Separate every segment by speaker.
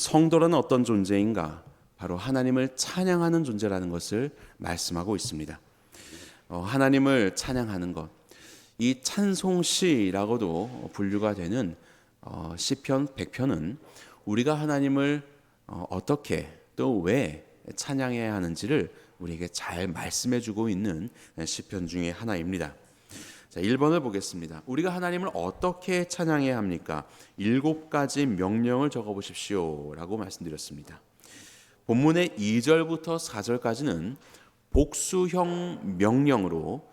Speaker 1: 성도라는 어떤 존재인가? 바로 하나님을 찬양하는 존재라는 것을 말씀하고 있습니다. 하나님을 찬양하는 것, 이 찬송시라고도 분류가 되는 시편 100편은 우리가 하나님을 어떻게 또 왜 찬양해야 하는지를 우리에게 잘 말씀해주고 있는 시편 중에 하나입니다. 자, 1번을 보겠습니다. 우리가 하나님을 어떻게 찬양해야 합니까? 7가지 명령을 적어보십시오 라고 말씀드렸습니다. 본문의 2절부터 4절까지는 복수형 명령으로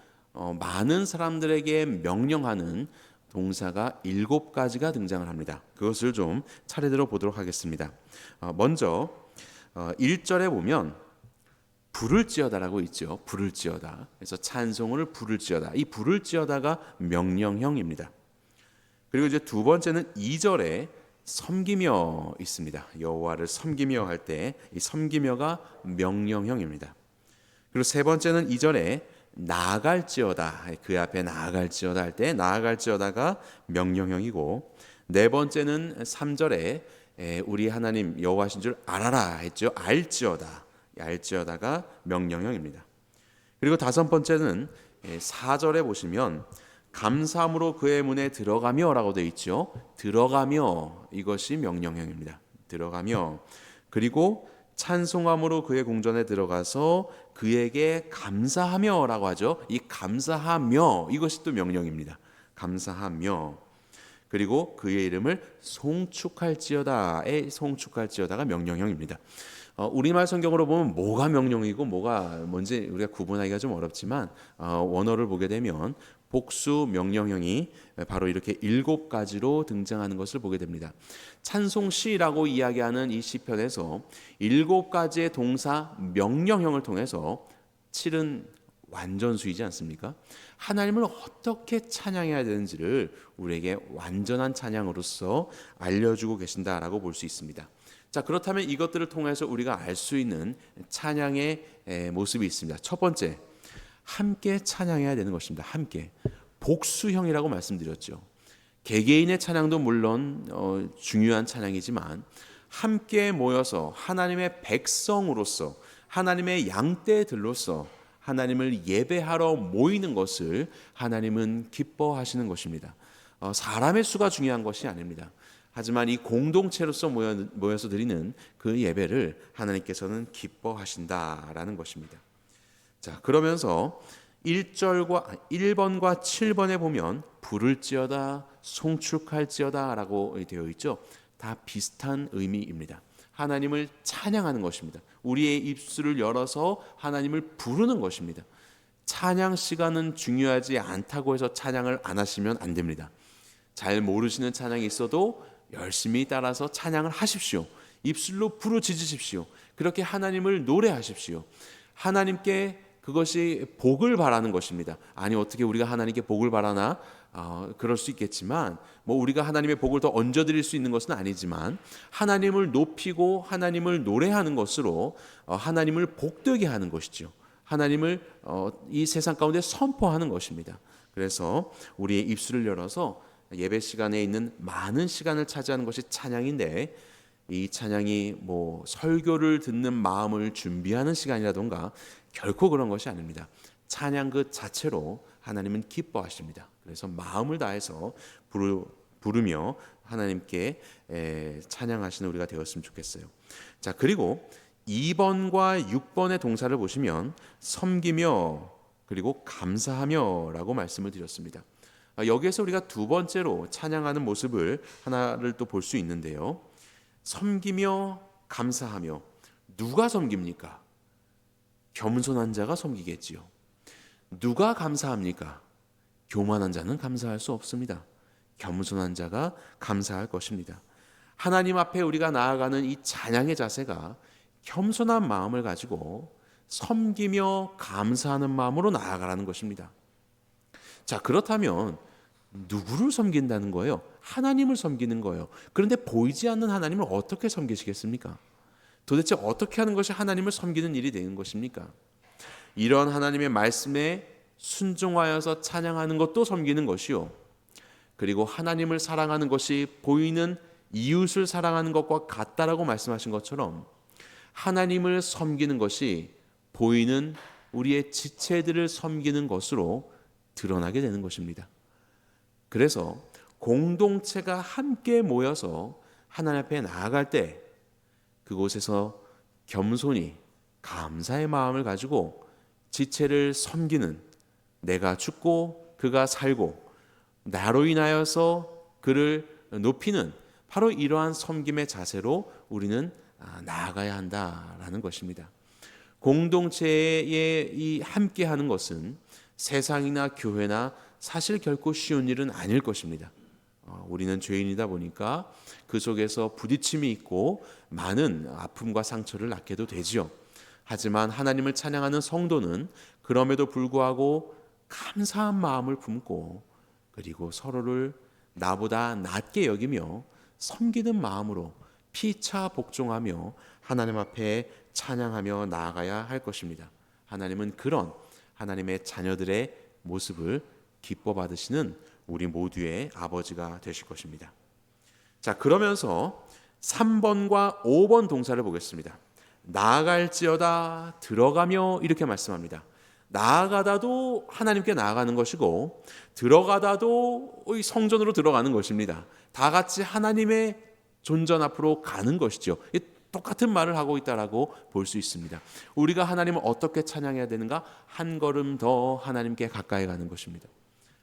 Speaker 1: 많은 사람들에게 명령하는 동사가 7가지가 등장을 합니다. 그것을 좀 차례대로 보도록 하겠습니다. 먼저 1절에 보면 부를지어다라고 있죠. 부를지어다. 그래서 찬송을 부를지어다. 이 부를지어다가 명령형입니다. 그리고 이제 두 번째는 2절에 섬기며 있습니다. 여호와를 섬기며 할 때 이 섬기며가 명령형입니다. 그리고 세 번째는 2절에 나아갈지어다. 그 앞에 나아갈지어다 할 때 나아갈지어다가 명령형이고, 네 번째는 3절에 우리 하나님 여호와신 줄 알아라 했죠. 알지어다. 알지어다가 명령형입니다. 그리고 다섯 번째는 4절에 보시면 감사함으로 그의 문에 들어가며 라고 되어 있죠. 들어가며, 이것이 명령형입니다. 들어가며. 그리고 찬송함으로 그의 궁전에 들어가서 그에게 감사하며 라고 하죠. 이 감사하며, 이것이 또 명령입니다. 감사하며. 그리고 그의 이름을 송축할지어다의 송축할지어다가 명령형입니다. 우리말 성경으로 보면 뭐가 명령이고 뭐가 뭔지 우리가 구분하기가 좀 어렵지만 원어를 보게 되면 복수 명령형이 바로 이렇게 7가지로 등장하는 것을 보게 됩니다. 찬송시라고 이야기하는 이 시편에서 7가지의 동사 명령형을 통해서 7은 완전수이지 않습니까? 하나님을 어떻게 찬양해야 되는지를 우리에게 완전한 찬양으로서 알려주고 계신다라고 볼 수 있습니다. 자, 그렇다면 이것들을 통해서 우리가 알 수 있는 찬양의 모습이 있습니다. 첫 번째, 함께 찬양해야 되는 것입니다. 함께. 복수형이라고 말씀드렸죠. 개개인의 찬양도 물론 중요한 찬양이지만 함께 모여서 하나님의 백성으로서 하나님의 양떼들로서 하나님을 예배하러 모이는 것을 하나님은 기뻐하시는 것입니다. 사람의 수가 중요한 것이 아닙니다. 하지만 이 공동체로서 모여서 드리는 그 예배를 하나님께서는 기뻐하신다라는 것입니다. 자, 그러면서 1번과 7번에 보면 부를지어다, 송축할지어다 라고 되어 있죠. 다 비슷한 의미입니다. 하나님을 찬양하는 것입니다. 우리의 입술을 열어서 하나님을 부르는 것입니다. 찬양 시간은 중요하지 않다고 해서 찬양을 안 하시면 안 됩니다. 잘 모르시는 찬양이 있어도 열심히 따라서 찬양을 하십시오. 입술로 부르짖으십시오. 그렇게 하나님을 노래하십시오. 하나님께 그것이 복을 바라는 것입니다. 아니, 어떻게 우리가 하나님께 복을 바라나? 그럴 수 있겠지만 우리가 하나님의 복을 더 얹어드릴 수 있는 것은 아니지만 하나님을 높이고 하나님을 노래하는 것으로 하나님을 복되게 하는 것이죠. 하나님을 이 세상 가운데 선포하는 것입니다. 그래서 우리의 입술을 열어서 예배 시간에 있는 많은 시간을 차지하는 것이 찬양인데, 이 찬양이 설교를 듣는 마음을 준비하는 시간이라던가 결코 그런 것이 아닙니다. 찬양 그 자체로 하나님은 기뻐하십니다. 그래서 마음을 다해서 부르며 하나님께 찬양하시는 우리가 되었으면 좋겠어요. 자, 그리고 2번과 6번의 동사를 보시면 섬기며 그리고 감사하며 라고 말씀을 드렸습니다. 여기에서 우리가 두 번째로 찬양하는 모습을 하나를 또 볼 수 있는데요. 섬기며 감사하며. 누가 섬깁니까? 겸손한 자가 섬기겠지요. 누가 감사합니까? 교만한 자는 감사할 수 없습니다. 겸손한 자가 감사할 것입니다. 하나님 앞에 우리가 나아가는 이 찬양의 자세가 겸손한 마음을 가지고 섬기며 감사하는 마음으로 나아가라는 것입니다. 자, 그렇다면 누구를 섬긴다는 거예요? 하나님을 섬기는 거예요. 그런데 보이지 않는 하나님을 어떻게 섬기시겠습니까? 도대체 어떻게 하는 것이 하나님을 섬기는 일이 되는 것입니까? 이런 하나님의 말씀에 순종하여서 찬양하는 것도 섬기는 것이요, 그리고 하나님을 사랑하는 것이 보이는 이웃을 사랑하는 것과 같다라고 말씀하신 것처럼 하나님을 섬기는 것이 보이는 우리의 지체들을 섬기는 것으로 드러나게 되는 것입니다. 그래서 공동체가 함께 모여서 하나님 앞에 나아갈 때 그곳에서 겸손히 감사의 마음을 가지고 지체를 섬기는, 내가 죽고 그가 살고 나로 인하여서 그를 높이는 바로 이러한 섬김의 자세로 우리는 나아가야 한다라는 것입니다. 공동체에 이 함께하는 것은 세상이나 교회나 사실 결코 쉬운 일은 아닐 것입니다. 우리는 죄인이다 보니까 그 속에서 부딪힘이 있고 많은 아픔과 상처를 낳게도 되지요. 하지만 하나님을 찬양하는 성도는 그럼에도 불구하고 감사한 마음을 품고 그리고 서로를 나보다 낮게 여기며 섬기는 마음으로 피차 복종하며 하나님 앞에 찬양하며 나아가야 할 것입니다. 하나님은 그런 하나님의 자녀들의 모습을 기뻐 받으시는 우리 모두의 아버지가 되실 것입니다. 자, 그러면서 3번과 5번 동사를 보겠습니다. 나아갈지어다, 들어가며 이렇게 말씀합니다. 나아가다도 하나님께 나아가는 것이고 들어가다도 성전으로 들어가는 것입니다. 다 같이 하나님의 존전 앞으로 가는 것이죠. 똑같은 말을 하고 있다라고 볼 수 있습니다. 우리가 하나님을 어떻게 찬양해야 되는가? 한 걸음 더 하나님께 가까이 가는 것입니다.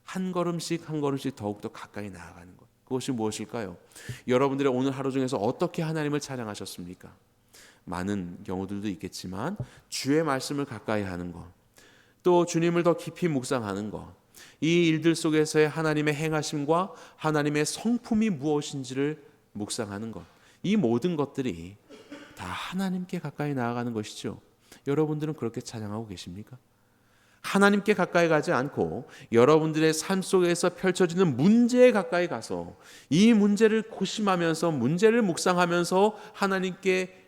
Speaker 1: 한 걸음씩 한 걸음씩 더욱더 가까이 나아가는 것. 그것이 무엇일까요? 여러분들의 오늘 하루 중에서 어떻게 하나님을 찬양하셨습니까? 많은 경우들도 있겠지만 주의 말씀을 가까이 하는 것, 또 주님을 더 깊이 묵상하는 것, 이 일들 속에서의 하나님의 행하심과 하나님의 성품이 무엇인지를 묵상하는 것, 이 모든 것들이 다 하나님께 가까이 나아가는 것이죠. 여러분들은 그렇게 찬양하고 계십니까? 하나님께 가까이 가지 않고 여러분들의 삶 속에서 펼쳐지는 문제에 가까이 가서 이 문제를 고심하면서 문제를 묵상하면서 하나님께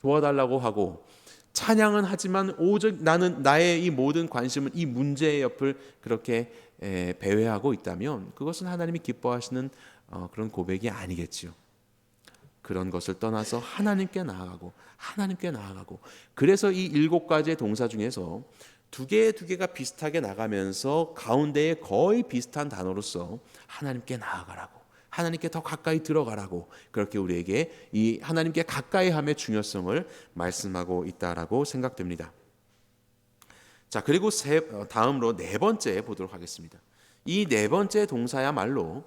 Speaker 1: 도와달라고 하고 찬양은 하지만 오직 나는 나의 이 모든 관심은 이 문제의 옆을 그렇게 배회하고 있다면 그것은 하나님이 기뻐하시는 그런 고백이 아니겠지요. 그런 것을 떠나서 하나님께 나아가고 하나님께 나아가고, 그래서 이 7가지의 동사 중에서 두 개가 비슷하게 나가면서 가운데에 거의 비슷한 단어로서 하나님께 나아가라고, 하나님께 더 가까이 들어가라고 그렇게 우리에게 이 하나님께 가까이함의 중요성을 말씀하고 있다라고 생각됩니다. 자, 그리고 다음으로 4번째 보도록 하겠습니다. 이 4번째 동사야말로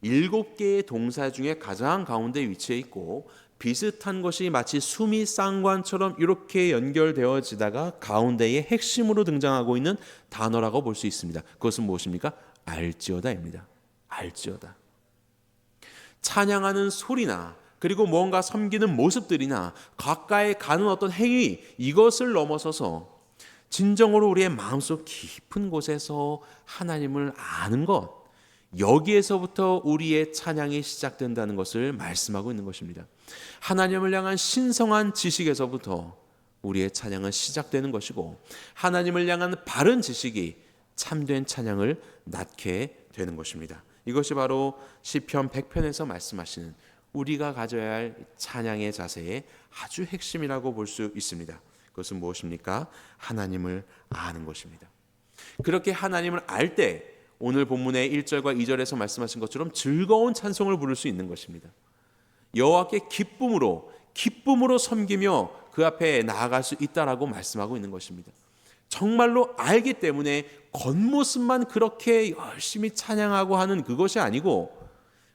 Speaker 1: 7개의 동사 중에 가장 가운데 위치해 있고 비슷한 것이 마치 수미 쌍관처럼 이렇게 연결되어지다가 가운데에 핵심으로 등장하고 있는 단어라고 볼 수 있습니다. 그것은 무엇입니까? 알지어다입니다. 알지어다. 찬양하는 소리나 그리고 뭔가 섬기는 모습들이나 가까이 가는 어떤 행위, 이것을 넘어서서 진정으로 우리의 마음속 깊은 곳에서 하나님을 아는 것, 여기에서부터 우리의 찬양이 시작된다는 것을 말씀하고 있는 것입니다. 하나님을 향한 신성한 지식에서부터 우리의 찬양은 시작되는 것이고 하나님을 향한 바른 지식이 참된 찬양을 낳게 되는 것입니다. 이것이 바로 시편 100편에서 말씀하시는 우리가 가져야 할 찬양의 자세의 아주 핵심이라고 볼 수 있습니다. 그것은 무엇입니까? 하나님을 아는 것입니다. 그렇게 하나님을 알 때 오늘 본문의 1절과 2절에서 말씀하신 것처럼 즐거운 찬송을 부를 수 있는 것입니다. 여호와께 기쁨으로 섬기며 그 앞에 나아갈 수 있다라고 말씀하고 있는 것입니다. 정말로 알기 때문에 겉모습만 그렇게 열심히 찬양하고 하는 그것이 아니고,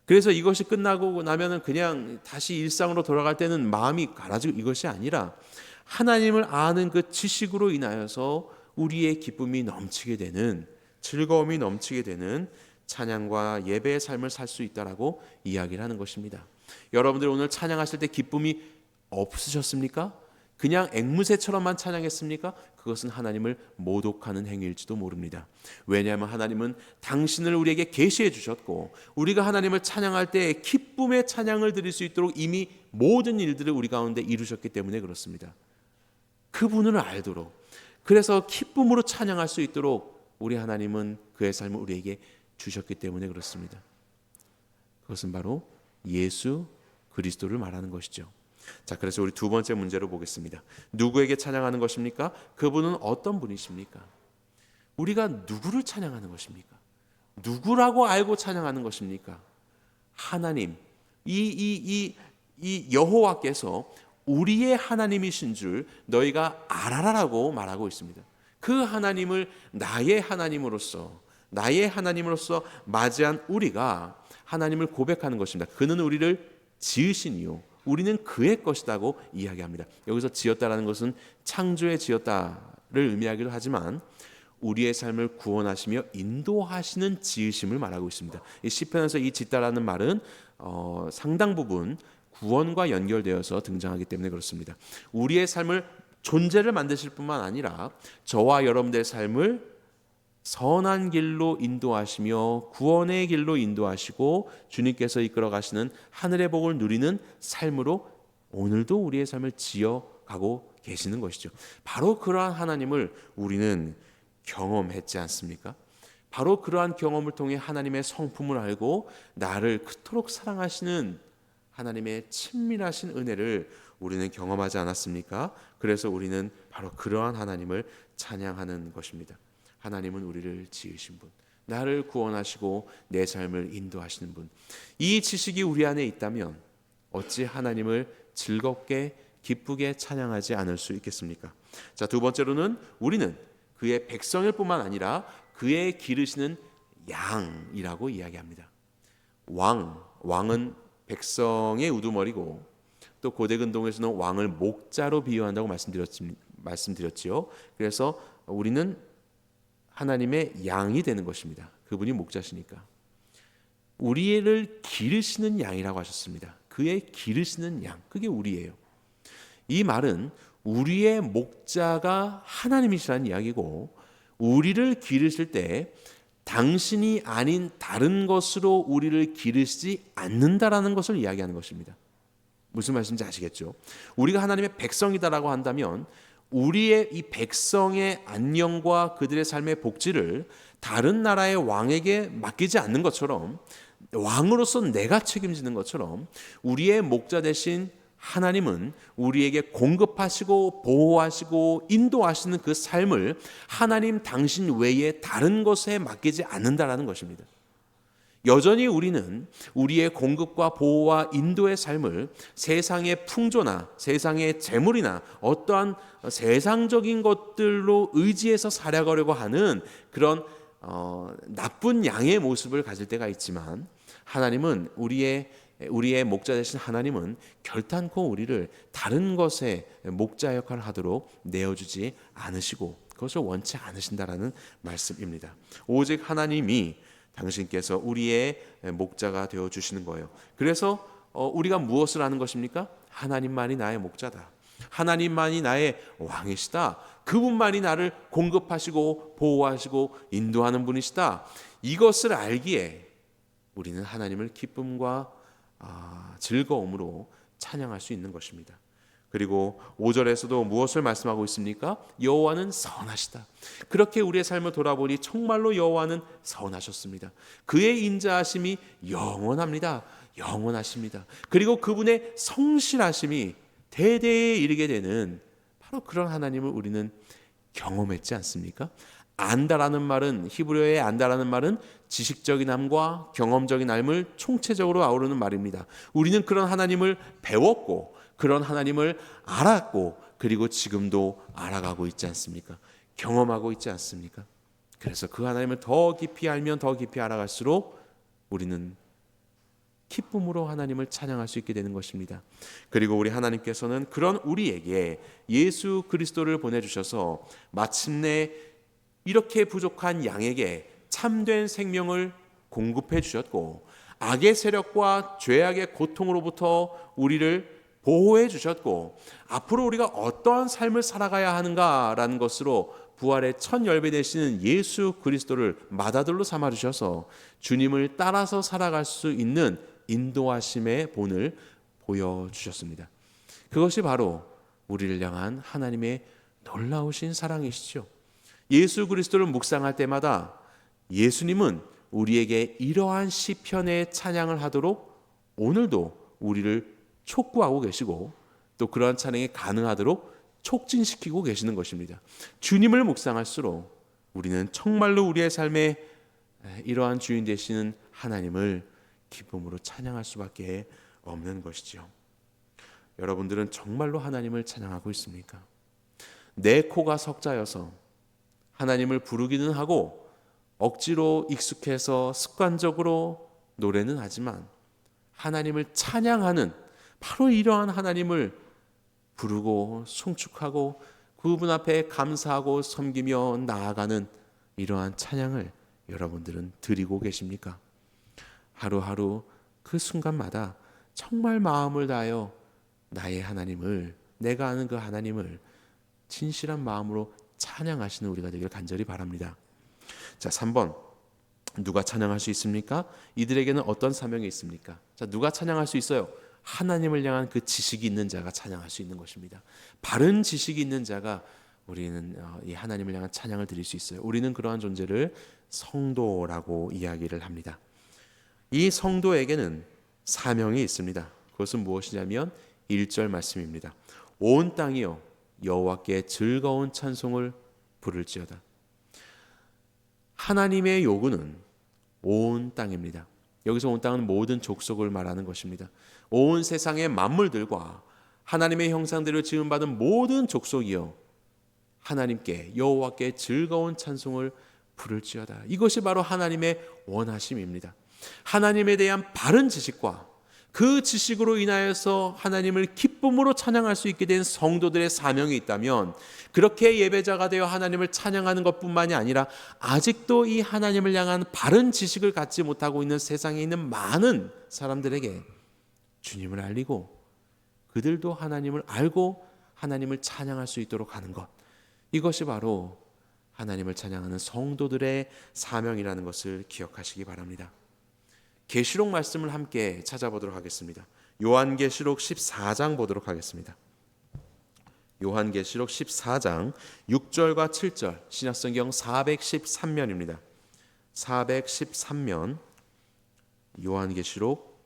Speaker 1: 그래서 이것이 끝나고 나면은 그냥 다시 일상으로 돌아갈 때는 마음이 가라지고 이것이 아니라 하나님을 아는 그 지식으로 인하여서 우리의 기쁨이 넘치게 되는, 즐거움이 넘치게 되는 찬양과 예배의 삶을 살 수 있다라고 이야기를 하는 것입니다. 여러분들 오늘 찬양하실 때 기쁨이 없으셨습니까? 그냥 앵무새처럼만 찬양했습니까? 그것은 하나님을 모독하는 행위일지도 모릅니다. 왜냐하면 하나님은 당신을 우리에게 계시해 주셨고 우리가 하나님을 찬양할 때 기쁨의 찬양을 드릴 수 있도록 이미 모든 일들을 우리 가운데 이루셨기 때문에 그렇습니다. 그분을 알도록, 그래서 기쁨으로 찬양할 수 있도록 우리 하나님은 그의 삶을 우리에게 주셨기 때문에 그렇습니다. 그것은 바로 예수 그리스도를 말하는 것이죠. 자, 그래서 우리 두 번째 문제로 보겠습니다. 누구에게 찬양하는 것입니까? 그분은 어떤 분이십니까? 우리가 누구를 찬양하는 것입니까? 누구라고 알고 찬양하는 것입니까? 하나님, 이 여호와께서 우리의 하나님이신 줄 너희가 알아라라고 말하고 있습니다. 그 하나님을 나의 하나님으로서 맞이한 우리가 하나님을 고백하는 것입니다. 그는 우리를 지으시니요 우리는 그의 것이라고 이야기합니다. 여기서 지었다라는 것은 창조에 지었다를 의미하기도 하지만 우리의 삶을 구원하시며 인도하시는 지으심을 말하고 있습니다. 이 시편에서 이 짓다라는 말은 상당 부분 구원과 연결되어서 등장하기 때문에 그렇습니다. 우리의 삶을 존재를 만드실 뿐만 아니라 저와 여러분들의 삶을 선한 길로 인도하시며 구원의 길로 인도하시고 주님께서 이끌어 가시는 하늘의 복을 누리는 삶으로 오늘도 우리의 삶을 지어가고 계시는 것이죠. 바로 그러한 하나님을 우리는 경험했지 않습니까? 바로 그러한 경험을 통해 하나님의 성품을 알고 나를 그토록 사랑하시는 하나님의 친밀하신 은혜를 우리는 경험하지 않았습니까? 그래서 우리는 바로 그러한 하나님을 찬양하는 것입니다. 하나님은 우리를 지으신 분, 나를 구원하시고 내 삶을 인도하시는 분. 이 지식이 우리 안에 있다면 어찌 하나님을 즐겁게 기쁘게 찬양하지 않을 수 있겠습니까? 자, 두 번째로는 우리는 그의 백성일 뿐만 아니라 그의 기르시는 양이라고 이야기합니다. 왕은 백성의 우두머리고 또 고대 근동에서는 왕을 목자로 비유한다고 말씀드렸지요. 그래서 우리는 하나님의 양이 되는 것입니다. 그분이 목자시니까. 우리를 기르시는 양이라고 하셨습니다. 그의 기르시는 양, 그게 우리예요. 이 말은 우리의 목자가 하나님이시라는 이야기고 우리를 기르실 때 당신이 아닌 다른 것으로 우리를 기르시지 않는다라는 것을 이야기하는 것입니다. 무슨 말씀인지 아시겠죠? 우리가 하나님의 백성이다라고 한다면 우리의 이 백성의 안녕과 그들의 삶의 복지를 다른 나라의 왕에게 맡기지 않는 것처럼 왕으로서 내가 책임지는 것처럼 우리의 목자 대신 하나님은 우리에게 공급하시고 보호하시고 인도하시는 그 삶을 하나님 당신 외에 다른 것에 맡기지 않는다라는 것입니다. 여전히 우리는 우리의 공급과 보호와 인도의 삶을 세상의 풍조나 세상의 재물이나 어떠한 세상적인 것들로 의지해서 살아가려고 하는 그런 나쁜 양의 모습을 가질 때가 있지만 하나님은 우리의 목자 되신 하나님은 결단코 우리를 다른 것에 목자 역할을 하도록 내어주지 않으시고 그것을 원치 않으신다라는 말씀입니다. 오직 하나님이 당신께서 우리의 목자가 되어주시는 거예요. 그래서 우리가 무엇을 하는 것입니까? 하나님만이 나의 목자다. 하나님만이 나의 왕이시다. 그분만이 나를 공급하시고 보호하시고 인도하는 분이시다. 이것을 알기에 우리는 하나님을 기쁨과 즐거움으로 찬양할 수 있는 것입니다. 그리고 5절에서도 무엇을 말씀하고 있습니까? 여호와는 선하시다. 그렇게 우리의 삶을 돌아보니 정말로 여호와는 선하셨습니다. 그의 인자하심이 영원합니다. 영원하십니다. 그리고 그분의 성실하심이 대대에 이르게 되는 바로 그런 하나님을 우리는 경험했지 않습니까? 안다라는 말은 히브리어의 안다라는 말은 지식적인 암과 경험적인 암을 총체적으로 아우르는 말입니다. 우리는 그런 하나님을 배웠고 그런 하나님을 알았고 그리고 지금도 알아가고 있지 않습니까? 경험하고 있지 않습니까? 그래서 그 하나님을 더 깊이 알면 더 깊이 알아갈수록 우리는 기쁨으로 하나님을 찬양할 수 있게 되는 것입니다. 그리고 우리 하나님께서는 그런 우리에게 예수 그리스도를 보내주셔서 마침내 이렇게 부족한 양에게 참된 생명을 공급해 주셨고 악의 세력과 죄악의 고통으로부터 우리를 보호해 주셨고 앞으로 우리가 어떠한 삶을 살아가야 하는가라는 것으로 부활의 첫 열배 되시는 예수 그리스도를 맏아들로 삼아 주셔서 주님을 따라서 살아갈 수 있는 인도하심의 본을 보여주셨습니다. 그것이 바로 우리를 향한 하나님의 놀라우신 사랑이시죠. 예수 그리스도를 묵상할 때마다 예수님은 우리에게 이러한 시편의 찬양을 하도록 오늘도 우리를 촉구하고 계시고 또 그러한 찬양이 가능하도록 촉진시키고 계시는 것입니다. 주님을 묵상할수록 우리는 정말로 우리의 삶에 이러한 주인 되시는 하나님을 기쁨으로 찬양할 수밖에 없는 것이죠. 여러분들은 정말로 하나님을 찬양하고 있습니까? 내 코가 석자여서 하나님을 부르기는 하고 억지로 익숙해서 습관적으로 노래는 하지만 하나님을 찬양하는 바로 이러한 하나님을 부르고 송축하고 그분 앞에 감사하고 섬기며 나아가는 이러한 찬양을 여러분들은 드리고 계십니까? 하루하루 그 순간마다 정말 마음을 다하여 나의 하나님을, 내가 아는 그 하나님을 진실한 마음으로 찬양하시는 우리가 되길 간절히 바랍니다. 자, 3번. 누가 찬양할 수 있습니까? 이들에게는 어떤 사명이 있습니까? 자, 누가 찬양할 수 있어요? 하나님을 향한 그 지식이 있는 자가 찬양할 수 있는 것입니다. 바른 지식이 있는 자가 우리는 이 하나님을 향한 찬양을 드릴 수 있어요. 우리는 그러한 존재를 성도라고 이야기를 합니다. 이 성도에게는 사명이 있습니다. 그것은 무엇이냐면 1절 말씀입니다. 온 땅이여 여호와께 즐거운 찬송을 부를지어다. 하나님의 요구는 온 땅입니다. 여기서 온 땅은 모든 족속을 말하는 것입니다. 온 세상의 만물들과 하나님의 형상대로 지음받은 모든 족속이여 하나님께 여호와께 즐거운 찬송을 부를지어다. 이것이 바로 하나님의 원하심입니다. 하나님에 대한 바른 지식과 그 지식으로 인하여서 하나님을 기쁨으로 찬양할 수 있게 된 성도들의 사명이 있다면 그렇게 예배자가 되어 하나님을 찬양하는 것뿐만이 아니라 아직도 이 하나님을 향한 바른 지식을 갖지 못하고 있는 세상에 있는 많은 사람들에게 주님을 알리고 그들도 하나님을 알고 하나님을 찬양할 수 있도록 하는 것, 이것이 바로 하나님을 찬양하는 성도들의 사명이라는 것을 기억하시기 바랍니다. 계시록 말씀을 함께 찾아보도록 하겠습니다. 요한계시록 14장 보도록 하겠습니다. 요한계시록 14장 6절과 7절, 신약성경 413면입니다. 413면 요한계시록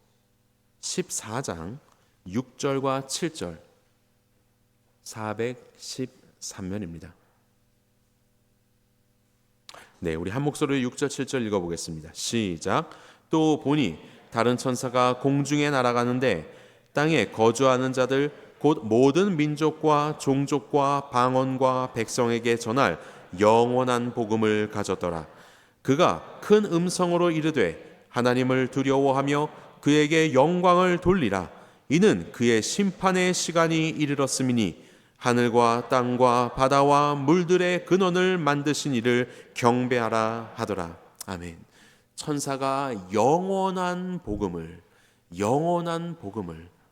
Speaker 1: 14장 6절과 7절 413면입니다. 네, 우리 한 목소리로 6절 7절 읽어보겠습니다. 시작. 또 보니 다른 천사가 공중에 날아가는데 땅에 거주하는 자들 곧 모든 민족과 종족과 방언과 백성에게 전할 영원한 복음을 가졌더라. 그가 큰 음성으로 이르되 하나님을 두려워하며 그에게 영광을 돌리라. 이는 그의 심판의 시간이 이르렀음이니 하늘과 땅과 바다와 물들의 근원을 만드신 이를 경배하라 하더라. 아멘. 천사가 영원한 복음을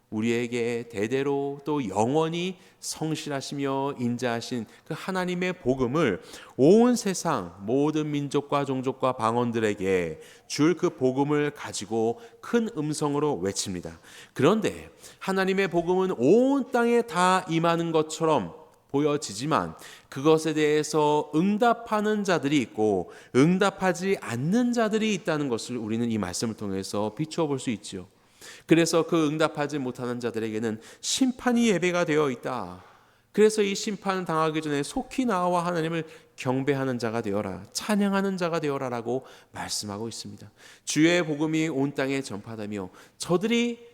Speaker 1: 우리에게 대대로 또 영원히 성실하시며 인자하신 그 하나님의 복음을 온 세상 모든 민족과 종족과 방언들에게 줄 그 복음을 가지고 큰 음성으로 외칩니다. 그런데 하나님의 복음은 온 땅에 다 임하는 것처럼 보여지지만 그것에 대해서 응답하는 자들이 있고 응답하지 않는 자들이 있다는 것을 우리는 이 말씀을 통해서 비추어 볼 수 있지요. 그래서 그 응답하지 못하는 자들에게는 심판이 예배가 되어 있다. 그래서 이 심판을 당하기 전에 속히 나와 하나님을 경배하는 자가 되어라, 찬양하는 자가 되어라라고 말씀하고 있습니다. 주의 복음이 온 땅에 전파되며 저들이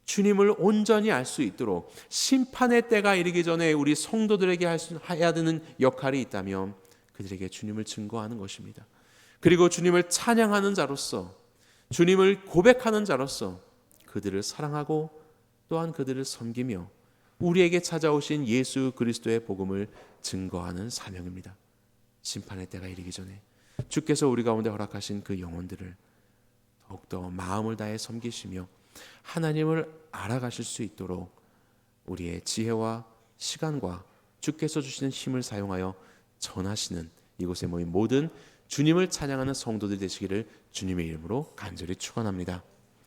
Speaker 1: 주님을 온전히 알 수 있도록 심판의 때가 이르기 전에 우리 성도들에게 해야 되는 역할이 있다면 그들에게 주님을 증거하는 것입니다. 그리고 주님을 찬양하는 자로서, 주님을 고백하는 자로서 그들을 사랑하고 또한 그들을 섬기며 우리에게 찾아오신 예수 그리스도의 복음을 증거하는 사명입니다. 심판의 때가 이르기 전에 주께서 우리 가운데 허락하신 그 영혼들을 더욱더 마음을 다해 섬기시며 하나님을 알아가실 수 있도록 우리의 지혜와 시간과 주께서 주시는 힘을 사용하여 전하시는 이곳에 모인 모든 주님을 찬양하는 성도들 되시기를 주님의 이름으로 간절히 축원합니다.